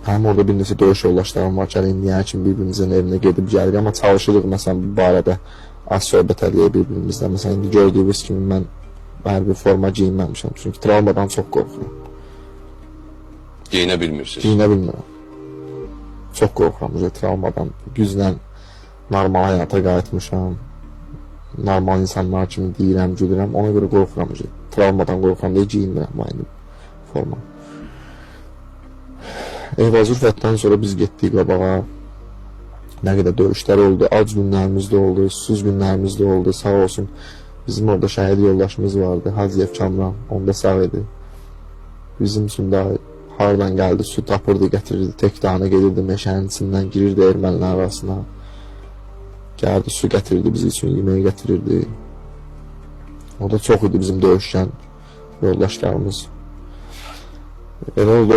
Həm orada bir neçə döyüş yoldaşlarım var ki, indiyə kimi bir-birimizin evinə gedib gəlirik, amma çalışırıq məsələn bu barədə az söhbət eləyə bir-birimizlə. Məsələn, indi gördüyünüz kimi mən hər bir forma geyinməmişəm, çünki travmadan çox qorxuram. Geyinə bilmirsiniz? Geyinə bilmirəm. Çox qorxuram travmadan. Güclə normal həyata qayıtmışam. Normal insanlar kimi deyirəm, gülürəm. Ona görə qorxuram. Travmadan qorxuram deyə geyinmirəm aynı forma. Eyvaz Ürfətdən sonra biz getdik qabağa. Nə qədər döyüşlər oldu, ac günlərimiz də oldu, susuz günlərimiz də oldu. Sağ olsun, bizim orada şəhid yoldaşımız vardı, Hacıyev Kamran, onda sağ idi. Bizim üçün də hardan gəldi, su tapırdı, gətirirdi, tek dağına gelirdi, meşənin içindən girirdi ermənilər arasına. Gəldi, su gətirirdi bizi üçün, yemək gətirirdi. O da çox idi bizim döyüşkən yoldaşlarımız. Elə oldu.